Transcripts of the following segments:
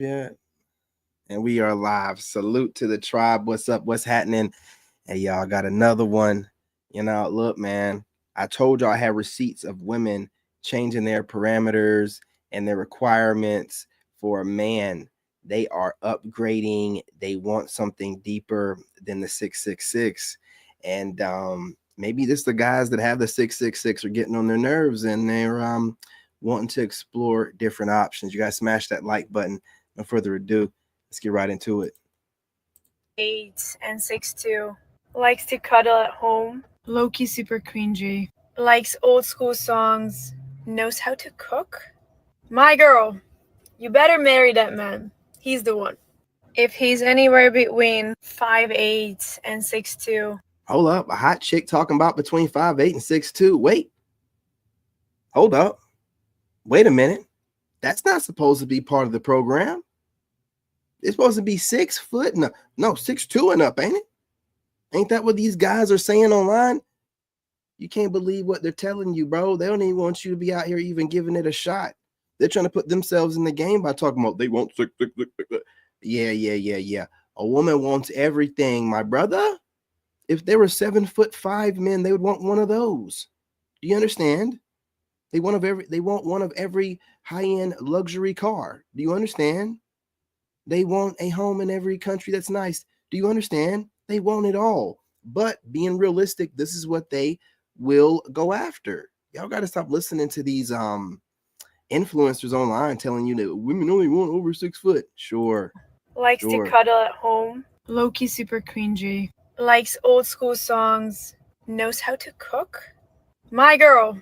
Yeah, and we are live. Salute to the tribe. What's up? What's happening? Hey, y'all got another one. Look, man, I told y'all I had receipts of women changing their parameters and their requirements for a man. They are upgrading. They want something deeper than the 666. And maybe this the guys that have the 666 are getting on their nerves and they're wanting to explore different options. You guys smash that like button. No further ado, let's get right into it. 8 and 6'2", likes to cuddle at home, low-key super cringy, likes old school songs, knows how to cook. My girl, you better marry that man. He's the one. If he's anywhere between 5'8" and 6'2", Hold up, a hot chick talking about between 5'8" and 6'2". Wait, hold up. Wait a minute. That's not supposed to be part of the program. It's supposed to be 6 foot. No, 6'2" and up, ain't it? Ain't that what these guys are saying online? You can't believe what they're telling you, bro. They don't even want you to be out here even giving it a shot. They're trying to put themselves in the game by talking about they want 6. Yeah. A woman wants everything, my brother. If there were 7'5" men, they would want one of those. Do you understand? They want one of every high-end luxury car. Do you understand? They want a home in every country that's nice. Do you understand? They want it all. But being realistic, this is what they will go after. Y'all got to stop listening to these influencers online telling you that women only want over 6 foot. Sure. likes to cuddle at home, low-key super cringy, likes old school songs, knows how to cook. My girl,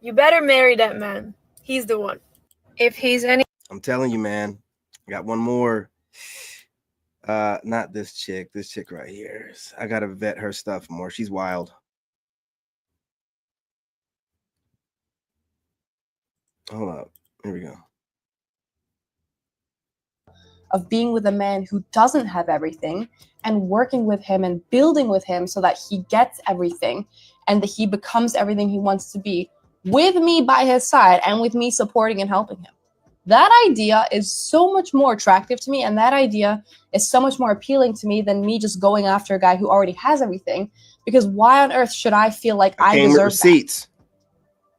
you better marry that man. He's the one. If he's any... I'm telling you, man. I got one more. Not this chick. This chick right here. I gotta vet her stuff more. She's wild. Hold up. Here we go. Of being with a man who doesn't have everything and working with him and building with him so that he gets everything and that he becomes everything he wants to be with me by his side and with me supporting and helping him. That idea is so much more attractive to me, and that idea is so much more appealing to me than me just going after a guy who already has everything, because why on earth should I feel like I deserve receipts?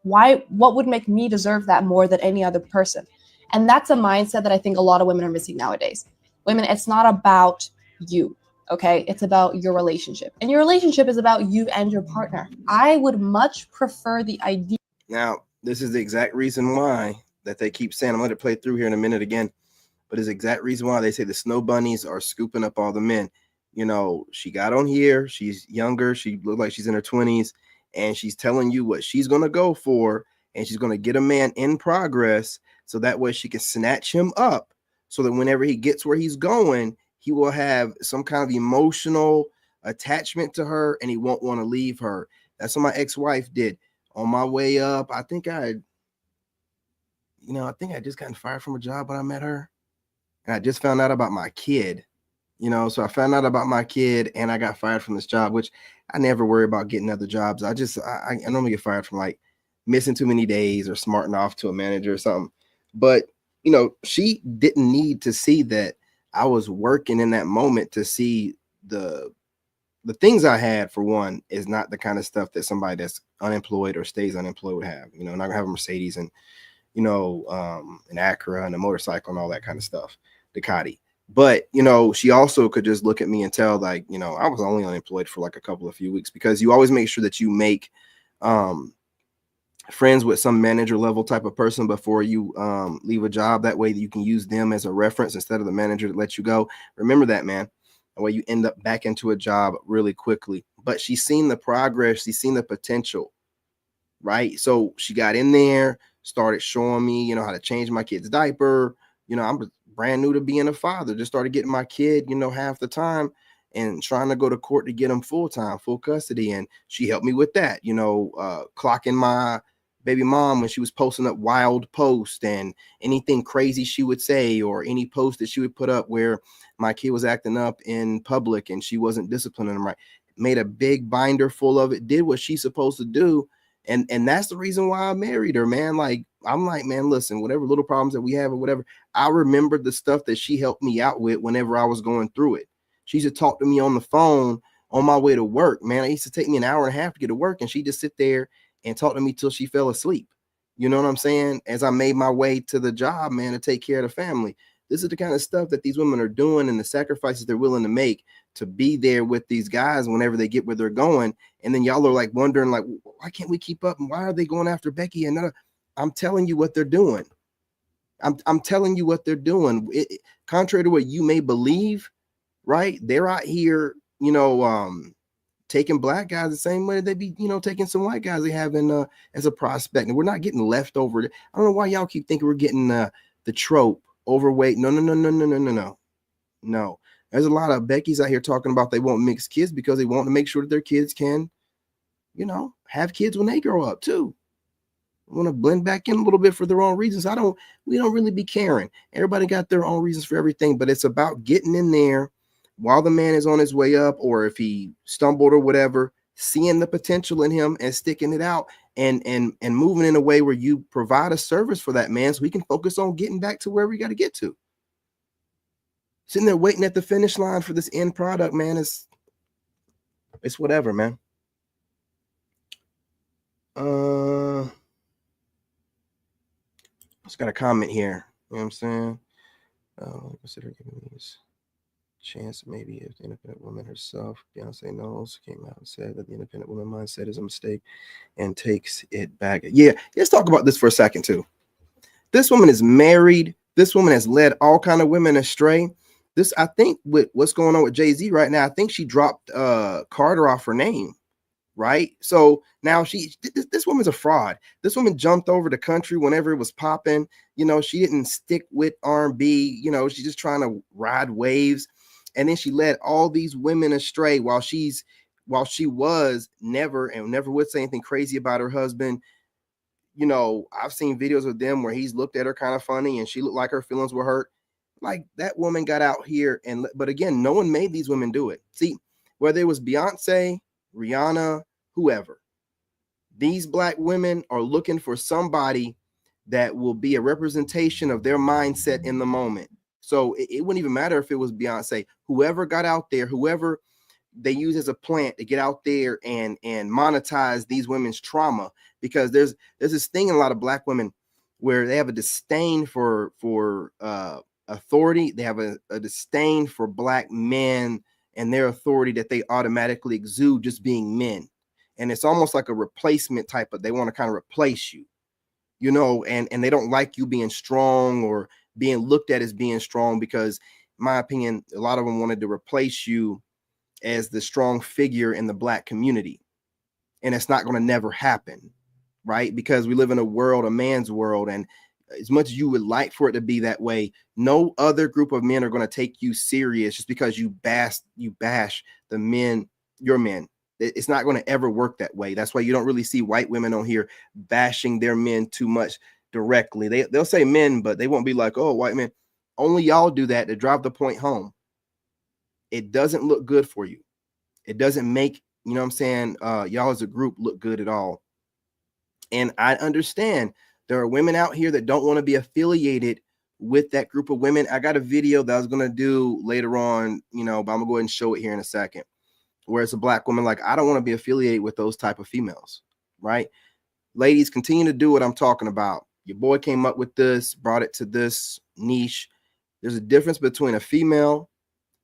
What would make me deserve that more than any other person? And that's a mindset that I think a lot of women are missing nowadays. Women, it's not about you, okay? It's about your relationship. And your relationship is about you and your partner. I would much prefer the idea. Now, this is the exact reason why that they keep saying, I'm going to play through here in a minute again, but it's the exact reason why they say the snow bunnies are scooping up all the men. She got on here. She's younger. She looked like she's in her 20s, and she's telling you what she's going to go for, and she's going to get a man in progress so that way she can snatch him up so that whenever he gets where he's going, he will have some kind of emotional attachment to her and he won't want to leave her. That's what my ex-wife did. On my way up, I think I just got fired from a job when I met her. And I just found out about my kid. So I found out about my kid and I got fired from this job, which I never worry about getting other jobs. I normally get fired from like missing too many days or smarting off to a manager or something. But, she didn't need to see that I was working in that moment to see the things I had. For one, is not the kind of stuff that somebody that's unemployed or stays unemployed would have. Not gonna have a Mercedes and, an Acura and a motorcycle and all that kind of stuff, Ducati. But, she also could just look at me and tell, like, I was only unemployed for like a few weeks, because you always make sure that you make friends with some manager level type of person before you leave a job. That way that you can use them as a reference instead of the manager that let you go. Remember that, man. That way you end up back into a job really quickly. But she's seen the progress. She's seen the potential, right? So she got in there, started showing me, how to change my kid's diaper. I'm brand new to being a father. Just started getting my kid, half the time and trying to go to court to get him full custody. And she helped me with that, clocking my baby mom when she was posting up wild posts and anything crazy she would say, or any post that she would put up where my kid was acting up in public and she wasn't disciplining him right. Made a big binder full of it, did what she's supposed to do. And that's the reason why I married her, man. Like, I'm like, man, listen, whatever little problems that we have or whatever, I remember the stuff that she helped me out with whenever I was going through it. She used to talk to me on the phone on my way to work, man. It used to take me an hour and a half to get to work, and she'd just sit there and talk to me till she fell asleep. You know what I'm saying? As I made my way to the job, man, to take care of the family. This is the kind of stuff that these women are doing and the sacrifices they're willing to make to be there with these guys whenever they get where they're going. And then y'all are like wondering, like, why can't we keep up? And why are they going after Becky? And I'm telling you what they're doing. I'm telling you what they're doing. Contrary to what you may believe, right? They're out here, taking black guys the same way they be, taking some white guys they have in as a prospect. And we're not getting leftover. I don't know why y'all keep thinking we're getting the trope overweight. No. There's a lot of Becky's out here talking about they want mixed kids because they want to make sure that their kids can, have kids when they grow up too. Want to blend back in a little bit for their own reasons. We don't really be caring. Everybody got their own reasons for everything, but it's about getting in there while the man is on his way up, or if he stumbled or whatever, seeing the potential in him and sticking it out and moving in a way where you provide a service for that man so he can focus on getting back to where we got to get to. Sitting there waiting at the finish line for this end product, man, it's whatever, man. Just got a comment here. You know what I'm saying? Consider giving these chance, maybe if the independent woman herself, Beyonce knows, came out and said that the independent woman mindset is a mistake and takes it back. Yeah, let's talk about this for a second too. This woman is married. This woman has led all kind of women astray. This, I think, with what's going on with Jay-Z right now, I think she dropped Carter off her name. Right. So now this woman's a fraud. This woman jumped over the country whenever it was popping. She didn't stick with R&B. She's just trying to ride waves. And then she led all these women astray while she was never would say anything crazy about her husband. I've seen videos of them where he's looked at her kind of funny and she looked like her feelings were hurt. Like, that woman got out here but again, no one made these women do it. See, whether it was Beyonce, Rihanna, whoever, these black women are looking for somebody that will be a representation of their mindset in the moment. So it wouldn't even matter if it was Beyonce, whoever got out there, whoever they use as a plant to get out there and monetize these women's trauma, because there's this thing in a lot of black women where they have a disdain for authority. They have a disdain for black men and their authority that they automatically exude just being men. And it's almost like a replacement type of, they want to kind of replace you, and they don't like you being strong or being looked at as being strong, because in my opinion, a lot of them wanted to replace you as the strong figure in the black community. And it's not going to never happen, right? Because we live in a man's world, and as much as you would like for it to be that way, no other group of men are going to take you serious just because you bash the men, your men. It's not going to ever work that way. That's why you don't really see white women on here bashing their men too much directly. They'll say men, but they won't be like, oh, white men. Only y'all do that to drive the point home. It doesn't look good for you. It doesn't make, y'all as a group look good at all. And I understand there are women out here that don't want to be affiliated with that group of women. I got a video that I was going to do later on, but I'm going to go ahead and show it here in a second, where it's a black woman like, I don't want to be affiliated with those type of females, right? Ladies, continue to do what I'm talking about. Your boy came up with this, brought it to this niche. There's a difference between a female,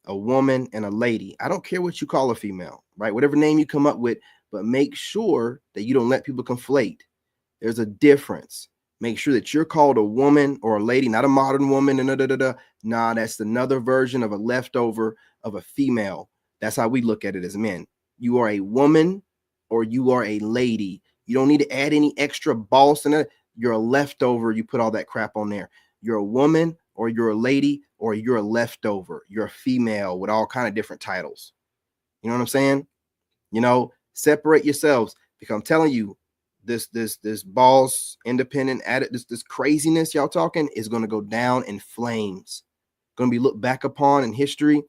a woman, and a lady. I don't care what you call a female, right? Whatever name you come up with, but make sure that you don't let people conflate. There's a difference. Make sure that you're called a woman or a lady, not a modern woman. Nah, that's another version of a leftover of a female. That's how we look at it as men. You are a woman or you are a lady. You don't need to add any extra boss in it. You're a leftover. You put all that crap on there. You're a woman or you're a lady or you're a leftover. You're a female with all kind of different titles. You know what I'm saying? Separate yourselves, because I'm telling you, this boss independent this craziness y'all talking is going to go down in flames. Going to be looked back upon in history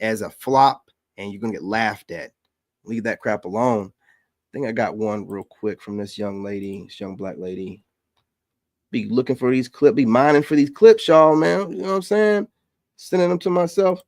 as a flop, and you're going to get laughed at. Leave that crap alone. think I got one real quick from this young lady, this young black lady. Be looking for these clips, be mining for these clips, y'all, man. You know what I'm saying? Sending them to myself.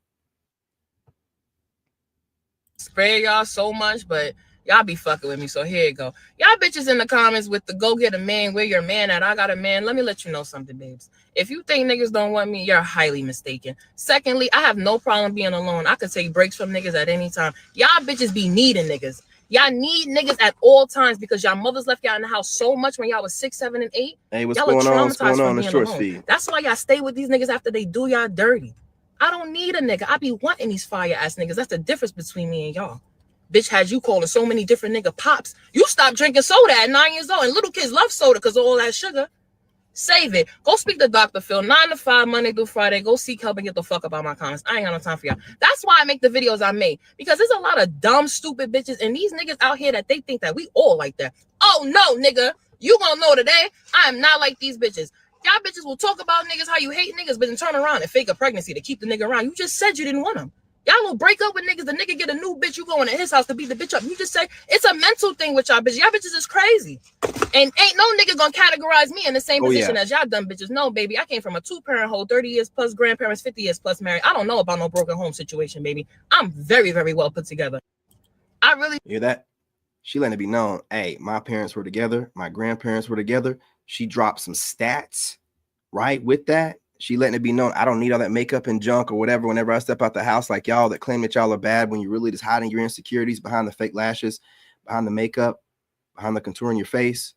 Spare y'all so much, but y'all be fucking with me, so here you go. Y'all bitches in the comments with the go get a man, where your man at? I got a man. Let me let you know something, babes. If you think niggas don't want me, you're highly mistaken. Secondly, I have no problem being alone. I could take breaks from niggas at any time. Y'all bitches be needing niggas. Y'all need niggas at all times because y'all mothers left y'all in the house so much when y'all was 6, 7, and 8. Hey, what's Y'all are going on? What's traumatized going on? from The being shorts alone. feed. That's why y'all stay with these niggas after they do y'all dirty. I don't need a nigga. I be wanting these fire ass niggas. That's the difference between me and y'all. Bitch had you calling so many different nigga pops. You stopped drinking soda at 9 years old, and little kids love soda because of all that sugar. Save it. Go speak to Dr. Phil. 9 to 5, Monday through Friday. Go seek help and get the fuck about my comments. I ain't got no time for y'all. That's why I make the videos I make. Because there's a lot of dumb, stupid bitches and these niggas out here that they think that we all like that. Oh, no, nigga. You gonna know today, I am not like these bitches. Y'all bitches will talk about niggas, how you hate niggas, but then turn around and fake a pregnancy to keep the nigga around. You just said you didn't want him. Y'all will break up with niggas. The nigga get a new bitch. You going to his house to beat the bitch up. You just say it's a mental thing with y'all bitches. Y'all bitches is crazy. And ain't no nigga gonna categorize me in the same position as y'all dumb bitches. No, baby. I came from a 2-parent home, 30 years plus grandparents, 50 years plus married. I don't know about no broken home situation, baby. I'm very, very well put together. I really hear that. She letting it be known, hey, my parents were together, my grandparents were together. She dropped some stats, right? With that, she letting it be known, I don't need all that makeup and junk or whatever whenever I step out the house, like y'all that claim that y'all are bad when you're really just hiding your insecurities behind the fake lashes, behind the makeup, behind the contour in your face,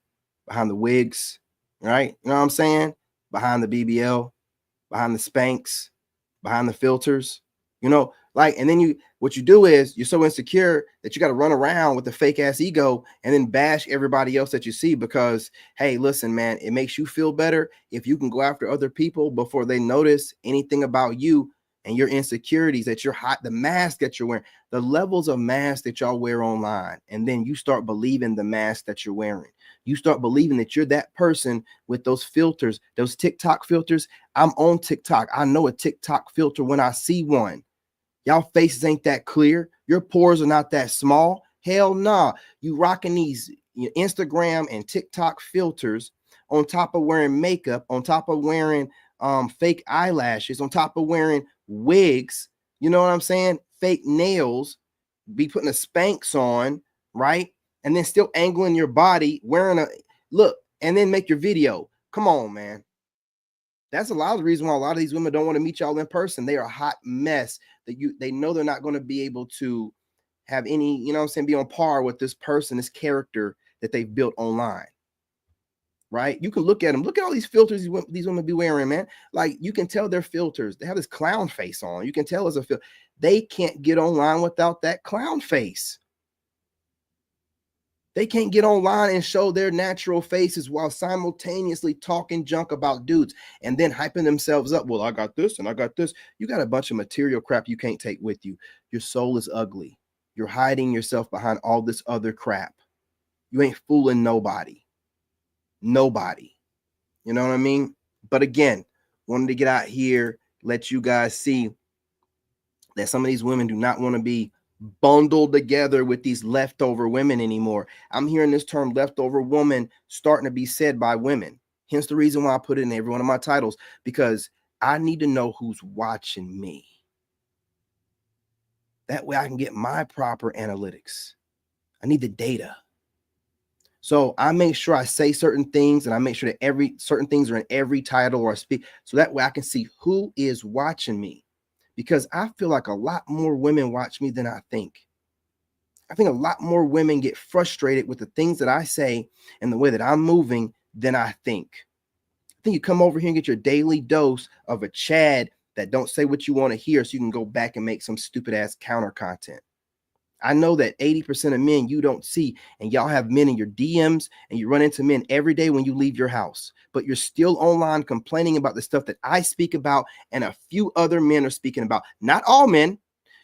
behind the wigs, right? You know what I'm saying? Behind the BBL, behind the Spanx, behind the filters, you know, like, and then what you do is you're so insecure that you got to run around with the fake ass ego and then bash everybody else that you see because, hey, listen, man, it makes you feel better if you can go after other people before they notice anything about you and your insecurities that you're hot, the mask that you're wearing, the levels of mask that y'all wear online. And then you start believing the mask that you're wearing. You start believing that you're that person with those filters, those TikTok filters. I'm on TikTok. I know a TikTok filter when I see one. Y'all faces ain't that clear. Your pores are not that small. Hell nah. You rocking these Instagram and TikTok filters on top of wearing makeup, on top of wearing fake eyelashes, on top of wearing wigs. You know what I'm saying? Fake nails, be putting a Spanx on, right? And then still angling your body, wearing a look, and then make your video. Come on, man. That's a lot of the reason why a lot of these women don't want to meet y'all in person. They are a hot mess that they know they're not going to be able to have any, you know what I'm saying, be on par with this person, this character that they've built online. Right? You can look at them. Look at all these filters these women be wearing, man. Like you can tell they're filters. They have this clown face on. You can tell it's a filter. They can't get online without that clown face. They can't get online and show their natural faces while simultaneously talking junk about dudes and then hyping themselves up. Well, I got this and I got this. You got a bunch of material crap you can't take with you. Your soul is ugly. You're hiding yourself behind all this other crap. You ain't fooling nobody. Nobody. You know what I mean? But again, wanted to get out here, let you guys see that some of these women do not want to be bundled together with these leftover women anymore. I'm hearing this term leftover woman starting to be said by women. Hence the reason why I put it in every one of my titles, because I need to know who's watching me. That way I can get my proper analytics. I need the data. So I make sure I say certain things and I make sure that certain things are in every title or I speak. So that way I can see who is watching me. Because I feel like a lot more women watch me than I think. I think a lot more women get frustrated with the things that I say and the way that I'm moving than I think. I think you come over here and get your daily dose of a Chad that don't say what you want to hear so you can go back and make some stupid ass counter content. I know that 80% of men you don't see, and y'all have men in your DMs and you run into men every day when you leave your house, but you're still online complaining about the stuff that I speak about and a few other men are speaking about. Not all men,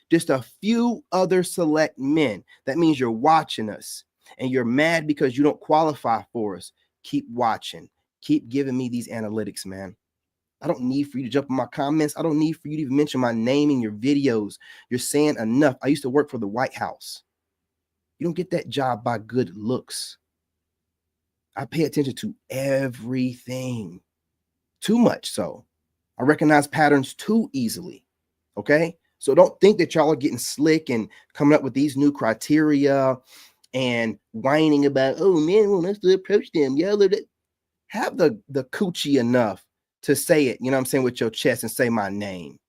just a few other select men. That means you're watching us and you're mad because you don't qualify for us. Keep watching. Keep giving me these analytics, man. I don't need for you to jump in my comments. I don't need for you to even mention my name in your videos. You're saying enough. I used to work for the White House. You don't get that job by good looks. I pay attention to everything, too much so. I recognize patterns too easily. Okay. So don't think that y'all are getting slick and coming up with these new criteria and whining about, oh, men want us to approach them. Yeah, have the coochie enough to say it, you know what I'm saying, with your chest and say my name.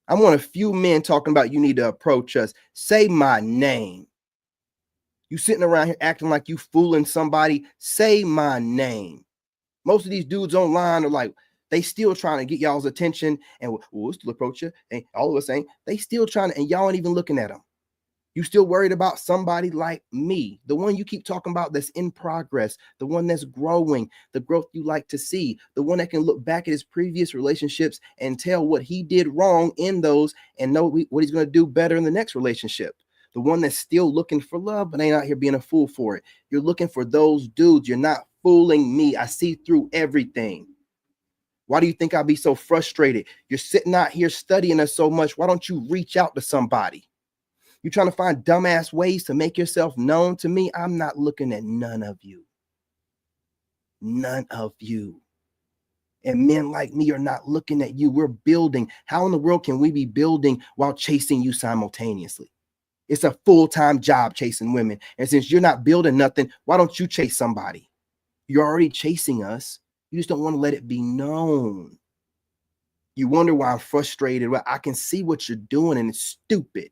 I'm one of few men talking about you need to approach us. Say my name. You sitting around here acting like you fooling somebody. Say my name. Most of these dudes online are like, they still trying to get y'all's attention and we'll still approach you. And all of us saying they still trying to, and y'all ain't even looking at them. You still worried about somebody like me, the one you keep talking about that's in progress, the one that's growing, the growth you like to see, the one that can look back at his previous relationships and tell what he did wrong in those and know what he's going to do better in the next relationship. The one that's still looking for love, but ain't out here being a fool for it. You're looking for those dudes. You're not fooling me. I see through everything. Why do you think I'll be so frustrated? You're sitting out here studying us so much. Why don't you reach out to somebody? You're trying to find dumbass ways to make yourself known to me. I'm not looking at none of you. None of you. And men like me are not looking at you. We're building. How in the world can we be building while chasing you simultaneously? It's a full-time job chasing women. And since you're not building nothing, why don't you chase somebody? You're already chasing us. You just don't want to let it be known. You wonder why I'm frustrated. Well, I can see what you're doing and it's stupid.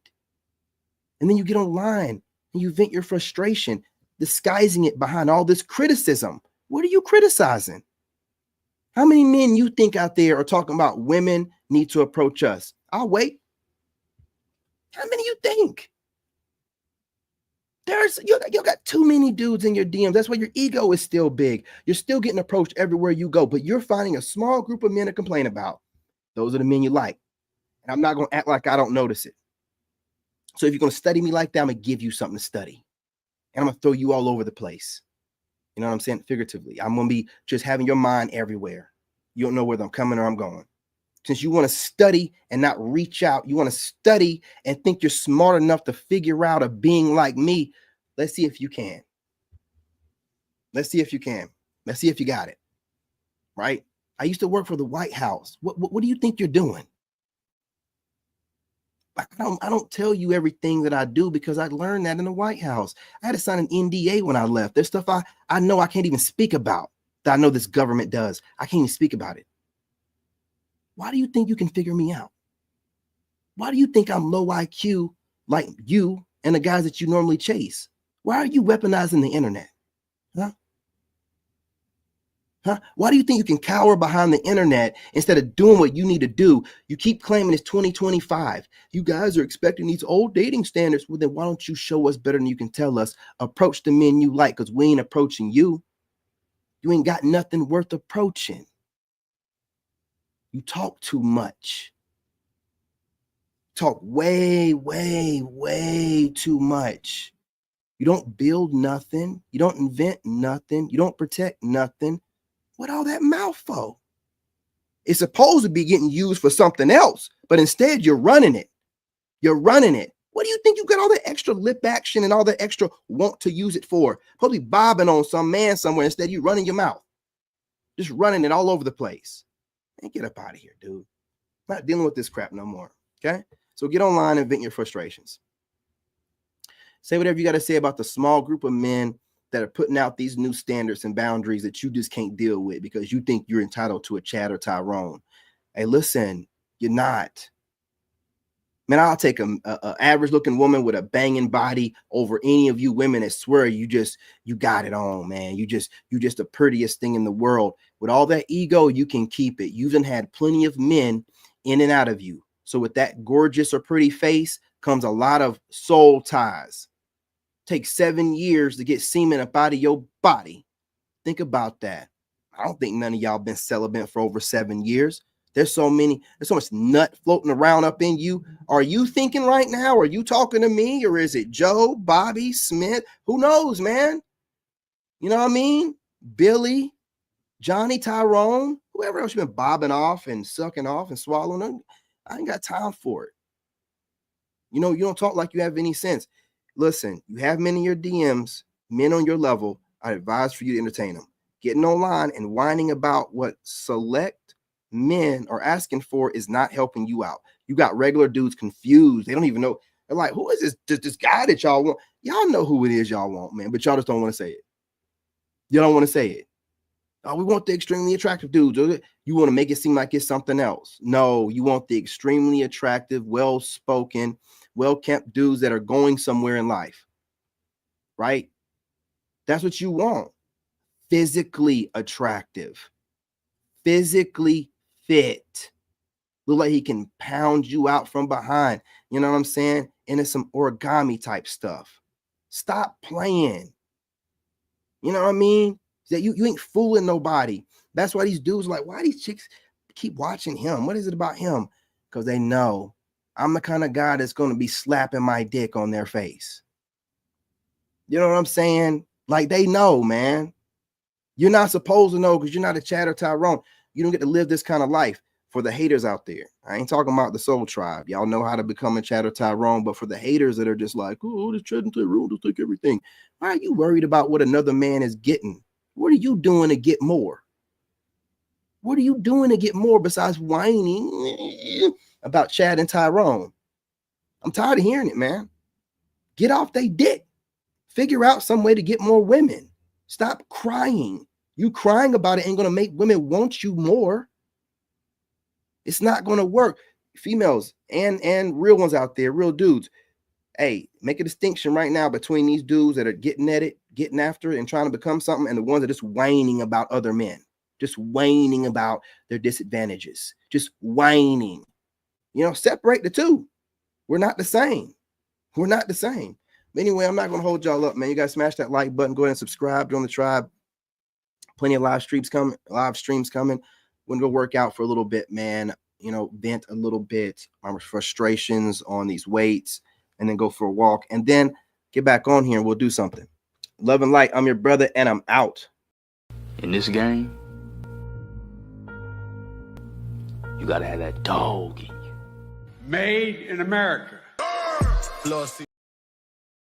And then you get online and you vent your frustration, disguising it behind all this criticism. What are you criticizing? How many men you think out there are talking about women need to approach us? I'll wait. How many you think? You got too many dudes in your DMs. That's why your ego is still big. You're still getting approached everywhere you go, but you're finding a small group of men to complain about. Those are the men you like. And I'm not going to act like I don't notice it. So if you're going to study me like that, I'm going to give you something to study. And I'm going to throw you all over the place. You know what I'm saying? Figuratively. I'm going to be just having your mind everywhere. You don't know whether I'm coming or I'm going. Since you want to study and not reach out, you want to study and think you're smart enough to figure out a being like me. Let's see if you can. Let's see if you can. Let's see if you got it. Right? I used to work for the White House. What do you think you're doing? I don't tell you everything that I do because I learned that in the White House. I had to sign an NDA when I left. There's stuff I know I can't even speak about that I know this government does. I can't even speak about it. Why do you think you can figure me out? Why do you think I'm low IQ like you and the guys that you normally chase? Why are you weaponizing the internet? Huh? Why do you think you can cower behind the internet instead of doing what you need to do? You keep claiming it's 2025. You guys are expecting these old dating standards. Well, then why don't you show us better than you can tell us? Approach the men you like, because we ain't approaching you. You ain't got nothing worth approaching. You talk too much. Talk way, way, way too much. You don't build nothing. You don't invent nothing. You don't protect nothing. What all that mouth for? It's supposed to be getting used for something else, but instead you're running it. You're running it. What do you think you got all that extra lip action and all that extra want to use it for? Probably bobbing on some man somewhere instead you running your mouth. Just running it all over the place. Man, get up out of here, dude. I'm not dealing with this crap no more. Okay? So get online and vent your frustrations. Say whatever you got to say about the small group of men that are putting out these new standards and boundaries that you just can't deal with because you think you're entitled to a Chad or Tyrone. Hey, listen, you're not. Man, I'll take a average looking woman with a banging body over any of you women that swear you got it on, man. You just the prettiest thing in the world. With all that ego, you can keep it. You've had plenty of men in and out of you. So with that gorgeous or pretty face comes a lot of soul ties. Takes 7 years to get semen up out of your body. Think about that. I don't think none of y'all been celibate for over 7 years. There's so much nut floating around up in you. Are you thinking right now? Are you talking to me? Or is it Joe, Bobby, Smith? Who knows, man? You know what I mean? Billy, Johnny, Tyrone, whoever else you've been bobbing off and sucking off and swallowing. I ain't got time for it. You know, you don't talk like you have any sense. listen, you have men in your DMs, men on your level, I advise for you to entertain them. Getting online and whining about what select men are asking for is not helping you out. You got regular dudes confused. They don't even know. They're like, who is this guy that y'all want? Y'all know who it is y'all want, man, but y'all just don't want to say it. You don't want to say it. Oh, we want the extremely attractive dudes. You want to make it seem like it's something else. No, you want the extremely attractive, well-spoken, well-kept dudes that are going somewhere in life, right? That's what you want. Physically attractive, physically fit, look like he can pound you out from behind. You know what I'm saying? And it's some origami type stuff. Stop playing. You know what I mean? That you ain't fooling nobody. That's why these dudes are like, why these chicks keep watching him? What is it about him? Because they know I'm the kind of guy that's going to be slapping my dick on their face. You know what I'm saying? Like, they know, man. You're not supposed to know because you're not a Chatter Tyrone. You don't get to live this kind of life. For the haters out there, I ain't talking about the soul tribe. Y'all know how to become a Chatter Tyrone, but for the haters that are just like, oh, this Chatter Tyrone will take everything. Why are you worried about what another man is getting? What are you doing to get more? What are you doing to get more besides whining about Chad and Tyrone? I'm tired of hearing it, man. Get off they dick. Figure out some way to get more women. Stop crying. You crying about it ain't going to make women want you more. It's not going to work. Females and real ones out there, real dudes. Hey, make a distinction right now between these dudes that are getting at it, getting after it, and trying to become something, and the ones that are just whining about other men, just whining about their disadvantages, just whining. You know, separate the two. We're not the same. We're not the same. But anyway, I'm not going to hold y'all up, man. You guys smash that like button. Go ahead and subscribe. Join the tribe. Plenty of live streams coming. We're going to go work out for a little bit, man. You know, vent a little bit, my frustrations on these weights, and then go for a walk, and then get back on here and we'll do something. Love and light. I'm your brother, and I'm out. In this game, you gotta have that dog in you. Made in America.